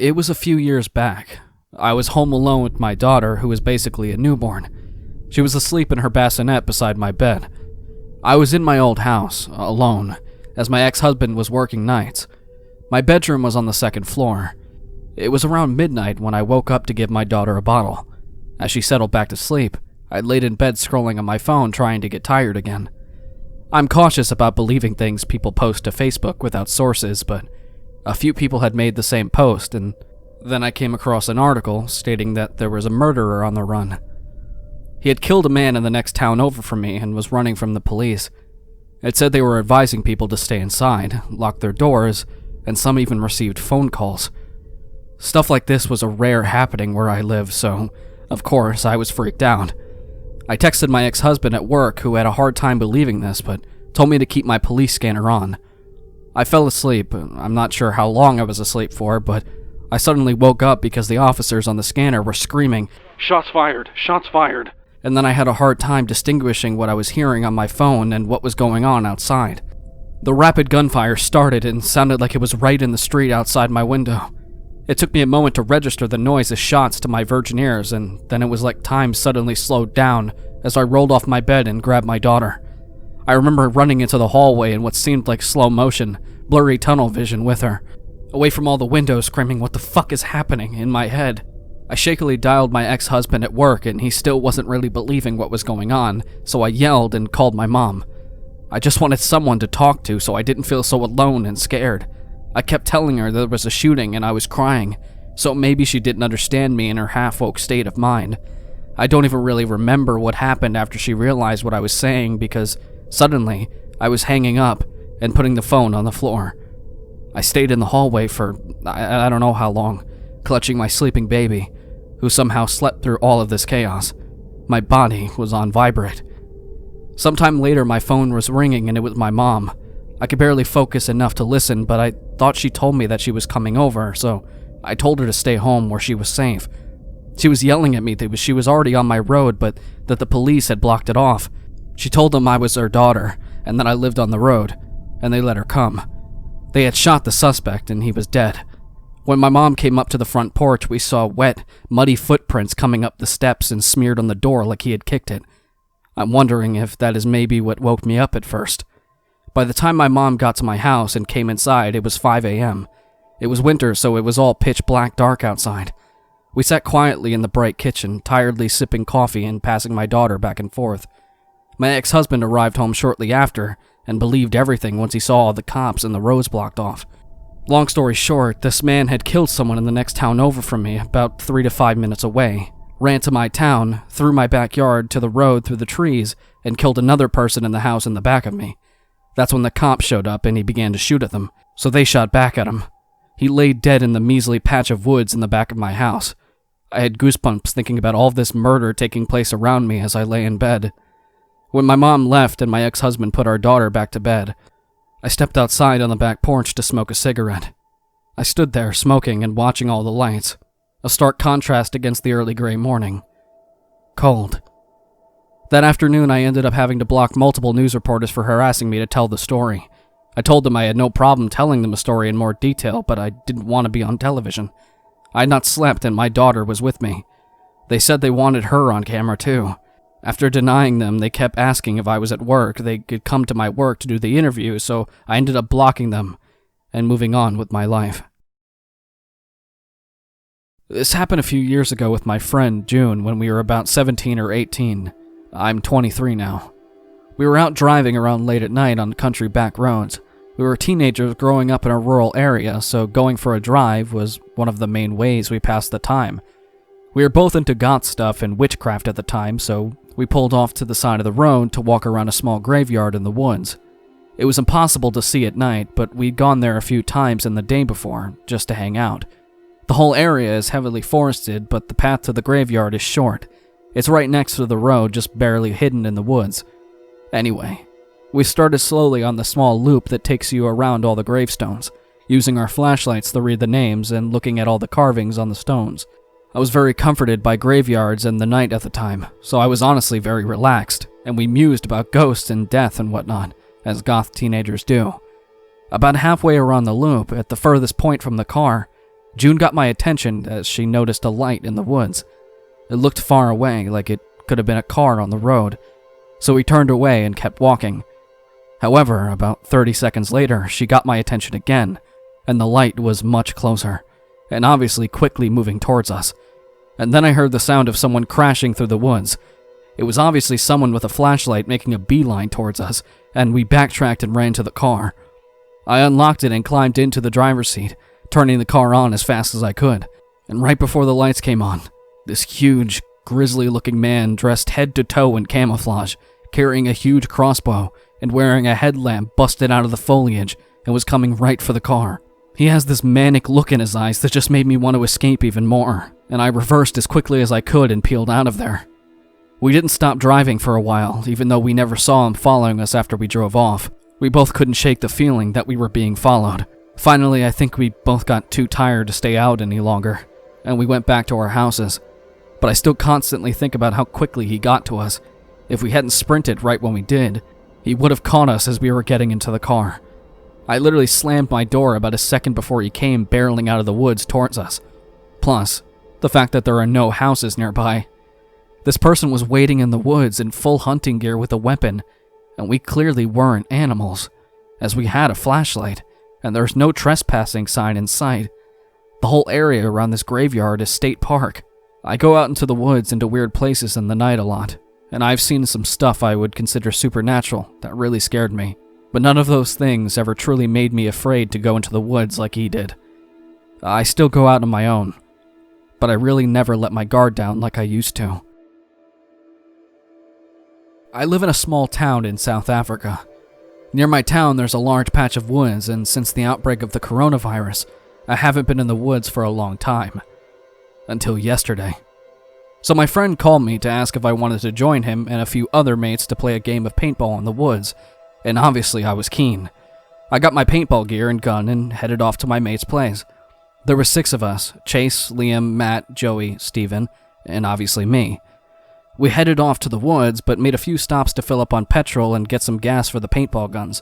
It was a few years back. I was home alone with my daughter, who was basically a newborn. She was asleep in her bassinet beside my bed. I was in my old house, alone, as my ex-husband was working nights. My bedroom was on the second floor. It was around midnight when I woke up to give my daughter a bottle. As she settled back to sleep, I laid in bed scrolling on my phone trying to get tired again. I'm cautious about believing things people post to Facebook without sources, but a few people had made the same post, and then I came across an article stating that there was a murderer on the run. He had killed a man in the next town over from me and was running from the police. It said they were advising people to stay inside, lock their doors, and some even received phone calls. Stuff like this was a rare happening where I live, so, of course, I was freaked out. I texted my ex-husband at work, who had a hard time believing this, but told me to keep my police scanner on. I fell asleep. I'm not sure how long I was asleep for, but I suddenly woke up because the officers on the scanner were screaming, "Shots fired! Shots fired!" And then I had a hard time distinguishing what I was hearing on my phone and what was going on outside. The rapid gunfire started and sounded like it was right in the street outside my window. It took me a moment to register the noise as shots to my virgin ears, and then it was like time suddenly slowed down as I rolled off my bed and grabbed my daughter. I remember running into the hallway in what seemed like slow motion, blurry tunnel vision with her, away from all the windows, screaming, "What the fuck is happening?" in my head. I shakily dialed my ex-husband at work, and he still wasn't really believing what was going on, so I yelled and called my mom. I just wanted someone to talk to so I didn't feel so alone and scared. I kept telling her there was a shooting and I was crying, so maybe she didn't understand me in her half-woke state of mind. I don't even really remember what happened after she realized what I was saying, because suddenly I was hanging up and putting the phone on the floor. I stayed in the hallway for I don't know how long, clutching my sleeping baby, who somehow slept through all of this chaos. My body was on vibrate. Sometime later, my phone was ringing and it was my mom. I could barely focus enough to listen, but I thought she told me that she was coming over, so I told her to stay home where she was safe. She was yelling at me that she was already on my road, but that the police had blocked it off. She told them I was her daughter, and that I lived on the road, and they let her come. They had shot the suspect, and he was dead. When my mom came up to the front porch, we saw wet, muddy footprints coming up the steps and smeared on the door like he had kicked it. I'm wondering if that is maybe what woke me up at first. By the time my mom got to my house and came inside, it was 5 a.m. It was winter, so it was all pitch black dark outside. We sat quietly in the bright kitchen, tiredly sipping coffee and passing my daughter back and forth. My ex-husband arrived home shortly after and believed everything once he saw all the cops and the roads blocked off. Long story short, this man had killed someone in the next town over from me, about 3 to 5 minutes away, ran to my town, through my backyard to the road through the trees, and killed another person in the house in the back of me. That's when the cops showed up and he began to shoot at them, so they shot back at him. He laid dead in the measly patch of woods in the back of my house. I had goosebumps thinking about all this murder taking place around me as I lay in bed. When my mom left and my ex-husband put our daughter back to bed, I stepped outside on the back porch to smoke a cigarette. I stood there smoking and watching all the lights, a stark contrast against the early gray morning. Cold. That afternoon, I ended up having to block multiple news reporters for harassing me to tell the story. I told them I had no problem telling them a story in more detail, but I didn't want to be on television. I had not slept and my daughter was with me. They said they wanted her on camera too. After denying them, they kept asking if I was at work. They could come to my work to do the interview, so I ended up blocking them and moving on with my life. This happened a few years ago with my friend June when we were about 17 or 18. I'm 23 now. We were out driving around late at night on country back roads. We were teenagers growing up in a rural area, so going for a drive was one of the main ways we passed the time. We were both into goth stuff and witchcraft at the time, so we pulled off to the side of the road to walk around a small graveyard in the woods. It was impossible to see at night, but we'd gone there a few times in the day before, just to hang out. The whole area is heavily forested, but the path to the graveyard is short. It's right next to the road, just barely hidden in the woods. Anyway, we started slowly on the small loop that takes you around all the gravestones, using our flashlights to read the names and looking at all the carvings on the stones. I was very comforted by graveyards and the night at the time, so I was honestly very relaxed, and we mused about ghosts and death and whatnot, as goth teenagers do. About halfway around the loop, at the furthest point from the car, June got my attention as she noticed a light in the woods. It looked far away, like it could have been a car on the road, so we turned away and kept walking. However, about 30 seconds later, she got my attention again, and the light was much closer, and obviously quickly moving towards us. And then I heard the sound of someone crashing through the woods. It was obviously someone with a flashlight making a beeline towards us, and we backtracked and ran to the car. I unlocked it and climbed into the driver's seat, turning the car on as fast as I could. And right before the lights came on, this huge, grisly-looking man dressed head to toe in camouflage, carrying a huge crossbow and wearing a headlamp busted out of the foliage, and was coming right for the car. He has this manic look in his eyes that just made me want to escape even more, and I reversed as quickly as I could and peeled out of there. We didn't stop driving for a while, even though we never saw him following us after we drove off. We both couldn't shake the feeling that we were being followed. Finally, I think we both got too tired to stay out any longer, and we went back to our houses. But I still constantly think about how quickly he got to us. If we hadn't sprinted right when we did, he would have caught us as we were getting into the car. I literally slammed my door about a second before he came barreling out of the woods towards us. Plus, the fact that there are no houses nearby. This person was waiting in the woods in full hunting gear with a weapon, and we clearly weren't animals, as we had a flashlight, and there's no trespassing sign in sight. The whole area around this graveyard is state park. I go out into the woods into weird places in the night a lot, and I've seen some stuff I would consider supernatural that really scared me. But none of those things ever truly made me afraid to go into the woods like he did. I still go out on my own, but I really never let my guard down like I used to. I live in a small town in South Africa. Near my town there's a large patch of woods, and since the outbreak of the coronavirus, I haven't been in the woods for a long time. Until yesterday. So my friend called me to ask if I wanted to join him and a few other mates to play a game of paintball in the woods, and obviously I was keen. I got my paintball gear and gun and headed off to my mate's place. There were 6 of us: Chase, Liam, Matt, Joey, Steven, and obviously me. We headed off to the woods, but made a few stops to fill up on petrol and get some gas for the paintball guns.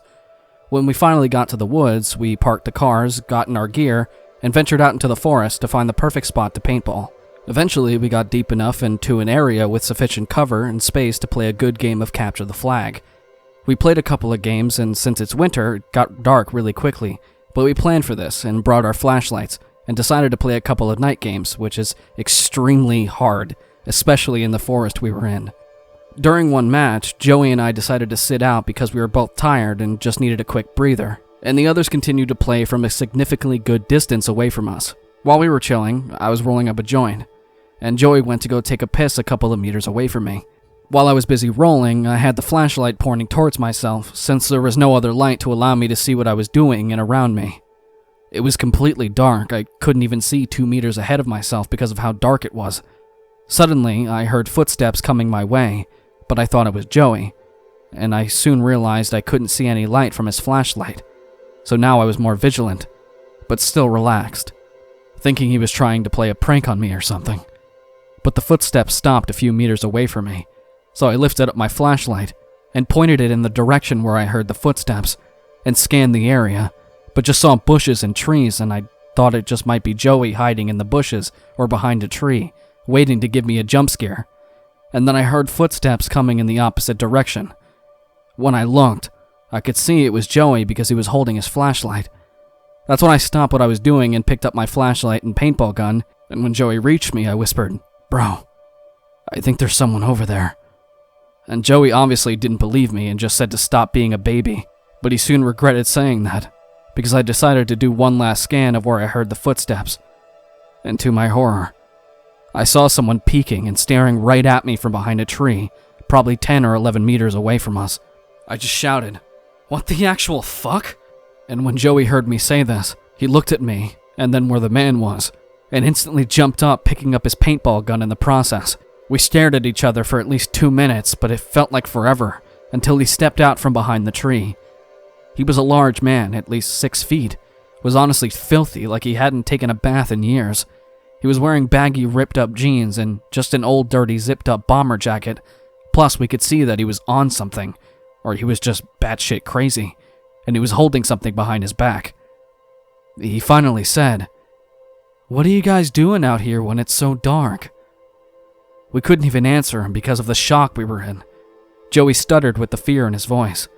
When we finally got to the woods, we parked the cars, got in our gear, and ventured out into the forest to find the perfect spot to paintball. Eventually, we got deep enough into an area with sufficient cover and space to play a good game of capture the flag. We played a couple of games, and since it's winter, it got dark really quickly, but we planned for this and brought our flashlights, and decided to play a couple of night games, which is extremely hard, especially in the forest we were in. During one match, Joey and I decided to sit out because we were both tired and just needed a quick breather, and the others continued to play from a significantly good distance away from us. While we were chilling, I was rolling up a joint, and Joey went to go take a piss a couple of meters away from me. While I was busy rolling, I had the flashlight pointing towards myself, since there was no other light to allow me to see what I was doing and around me. It was completely dark. I couldn't even see 2 meters ahead of myself because of how dark it was. Suddenly, I heard footsteps coming my way, but I thought it was Joey, and I soon realized I couldn't see any light from his flashlight, so now I was more vigilant, but still relaxed, thinking he was trying to play a prank on me or something. But the footsteps stopped a few meters away from me, so I lifted up my flashlight and pointed it in the direction where I heard the footsteps and scanned the area, but just saw bushes and trees, and I thought it just might be Joey hiding in the bushes or behind a tree, waiting to give me a jump scare. And then I heard footsteps coming in the opposite direction. When I looked, I could see it was Joey because he was holding his flashlight. That's when I stopped what I was doing and picked up my flashlight and paintball gun, and when Joey reached me, I whispered, "Bro, I think there's someone over there." And Joey obviously didn't believe me and just said to stop being a baby, but he soon regretted saying that, because I decided to do one last scan of where I heard the footsteps. And to my horror, I saw someone peeking and staring right at me from behind a tree, probably 10 or 11 meters away from us. I just shouted, "What the actual fuck?" And when Joey heard me say this, he looked at me, and then where the man was, and instantly jumped up, picking up his paintball gun in the process. We stared at each other for at least 2 minutes, but it felt like forever, until he stepped out from behind the tree. He was a large man, at least 6 feet, was honestly filthy, like he hadn't taken a bath in years. He was wearing baggy, ripped-up jeans and just an old, dirty, zipped-up bomber jacket. Plus, we could see that he was on something, or he was just batshit crazy, and he was holding something behind his back. He finally said, "What are you guys doing out here when it's so dark?" We couldn't even answer him because of the shock we were in. Joey stuttered with the fear in his voice.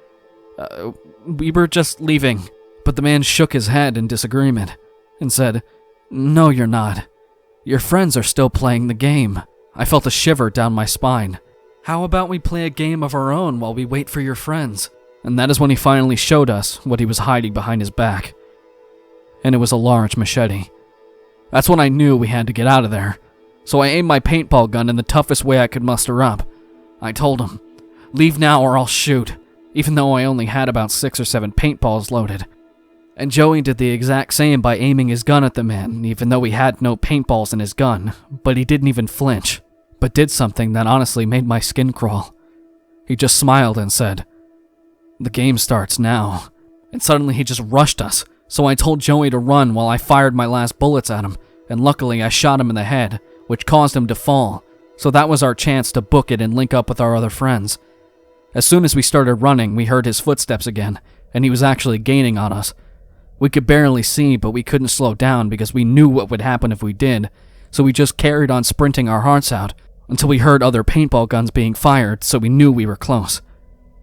We were just leaving." But the man shook his head in disagreement and said, "No, you're not. Your friends are still playing the game." I felt a shiver down my spine. "How about we play a game of our own while we wait for your friends?" And that is when he finally showed us what he was hiding behind his back. And it was a large machete. That's when I knew we had to get out of there. So I aimed my paintball gun in the toughest way I could muster up. I told him, "Leave now or I'll shoot," even though I only had about 6 or 7 paintballs loaded. And Joey did the exact same by aiming his gun at the man, even though he had no paintballs in his gun, but he didn't even flinch, but did something that honestly made my skin crawl. He just smiled and said, "The game starts now." And suddenly he just rushed us, so I told Joey to run while I fired my last bullets at him, and luckily I shot him in the head, which caused him to fall, so that was our chance to book it and link up with our other friends. As soon as we started running, we heard his footsteps again, and he was actually gaining on us. We could barely see, but we couldn't slow down because we knew what would happen if we did, so we just carried on sprinting our hearts out until we heard other paintball guns being fired, so we knew we were close.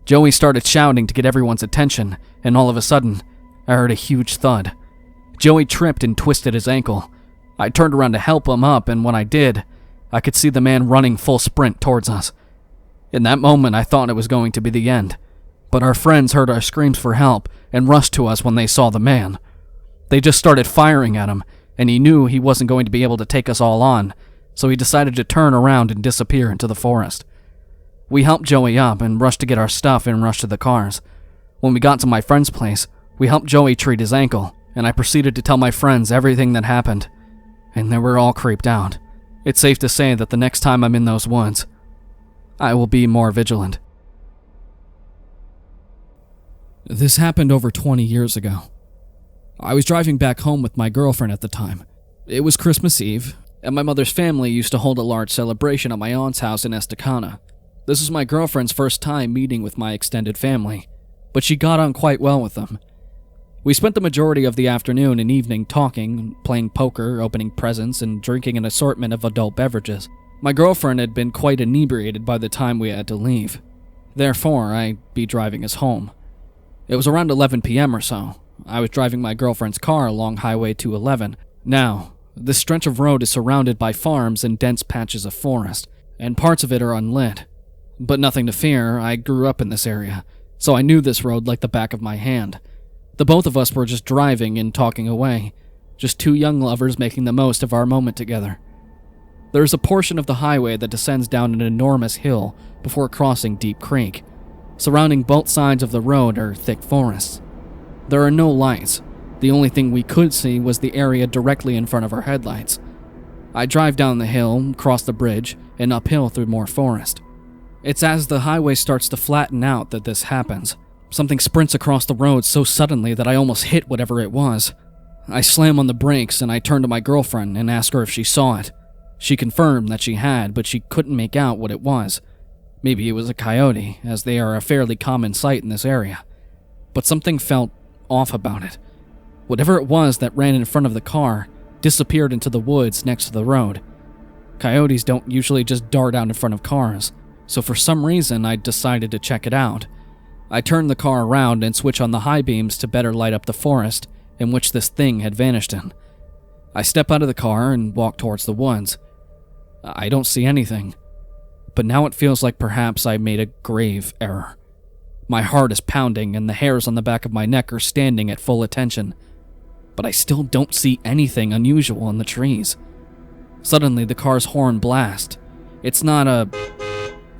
Joey started shouting to get everyone's attention, and all of a sudden, I heard a huge thud. Joey tripped and twisted his ankle. I turned around to help him up, and when I did, I could see the man running full sprint towards us. In that moment, I thought it was going to be the end. But our friends heard our screams for help and rushed to us when they saw the man. They just started firing at him, and he knew he wasn't going to be able to take us all on, so he decided to turn around and disappear into the forest. We helped Joey up and rushed to get our stuff and rushed to the cars. When we got to my friend's place, we helped Joey treat his ankle, and I proceeded to tell my friends everything that happened, and they were all creeped out. It's safe to say that the next time I'm in those woods, I will be more vigilant. This happened over 20 years ago. I was driving back home with my girlfriend at the time. It was Christmas Eve, and my mother's family used to hold a large celebration at my aunt's house in Estacana. This was my girlfriend's first time meeting with my extended family, but she got on quite well with them. We spent the majority of the afternoon and evening talking, playing poker, opening presents, and drinking an assortment of adult beverages. My girlfriend had been quite inebriated by the time we had to leave. Therefore, I'd be driving us home. It was around 11 p.m. or so. I was driving my girlfriend's car along Highway 211. Now, this stretch of road is surrounded by farms and dense patches of forest, and parts of it are unlit. But nothing to fear, I grew up in this area, so I knew this road like the back of my hand. The both of us were just driving and talking away, just two young lovers making the most of our moment together. There is a portion of the highway that descends down an enormous hill before crossing Deep Creek. Surrounding both sides of the road are thick forests. There are no lights. The only thing we could see was the area directly in front of our headlights. I drive down the hill, cross the bridge, and uphill through more forest. It's as the highway starts to flatten out that this happens. Something sprints across the road so suddenly that I almost hit whatever it was. I slam on the brakes and I turn to my girlfriend and ask her if she saw it. She confirmed that she had, but she couldn't make out what it was. Maybe it was a coyote, as they are a fairly common sight in this area. But something felt off about it. Whatever it was that ran in front of the car disappeared into the woods next to the road. Coyotes don't usually just dart out in front of cars, so for some reason I decided to check it out. I turned the car around and switched on the high beams to better light up the forest in which this thing had vanished in. I step out of the car and walk towards the woods. I don't see anything, but now it feels like perhaps I made a grave error. My heart is pounding and the hairs on the back of my neck are standing at full attention, but I still don't see anything unusual in the trees. Suddenly, the car's horn blasts. It's not a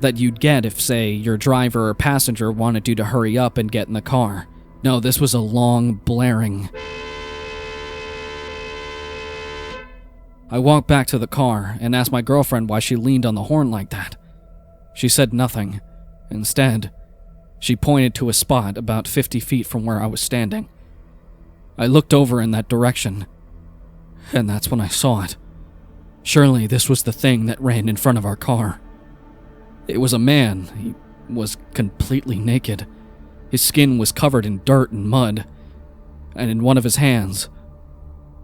that you'd get if, say, your driver or passenger wanted you to hurry up and get in the car. No, this was a long, blaring. I walked back to the car and asked my girlfriend why she leaned on the horn like that. She said nothing. Instead, she pointed to a spot about 50 feet from where I was standing. I looked over in that direction, and that's when I saw it. Surely this was the thing that ran in front of our car. It was a man. He was completely naked. His skin was covered in dirt and mud, and in one of his hands,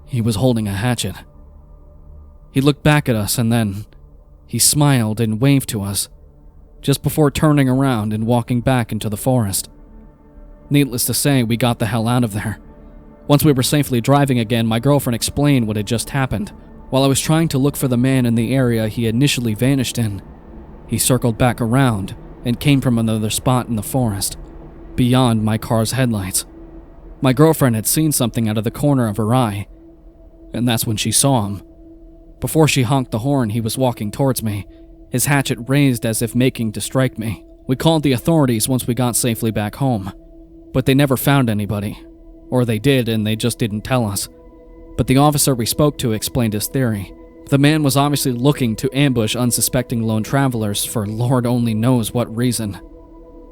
he was holding a hatchet. He looked back at us and then he smiled and waved to us, just before turning around and walking back into the forest. Needless to say, we got the hell out of there. Once we were safely driving again, my girlfriend explained what had just happened. While I was trying to look for the man in the area he initially vanished in, he circled back around and came from another spot in the forest, beyond my car's headlights. My girlfriend had seen something out of the corner of her eye, and that's when she saw him. Before she honked the horn, he was walking towards me, his hatchet raised as if making to strike me. We called the authorities once we got safely back home, but they never found anybody. Or they did, and they just didn't tell us. But the officer we spoke to explained his theory. The man was obviously looking to ambush unsuspecting lone travelers for Lord only knows what reason.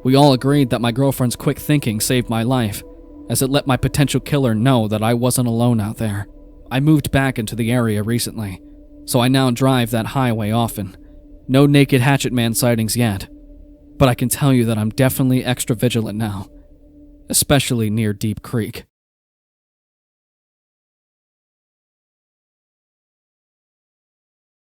We all agreed that my girlfriend's quick thinking saved my life, as it let my potential killer know that I wasn't alone out there. I moved back into the area recently, so I now drive that highway often. No naked hatchet man sightings yet, but I can tell you that I'm definitely extra vigilant now, especially near Deep Creek.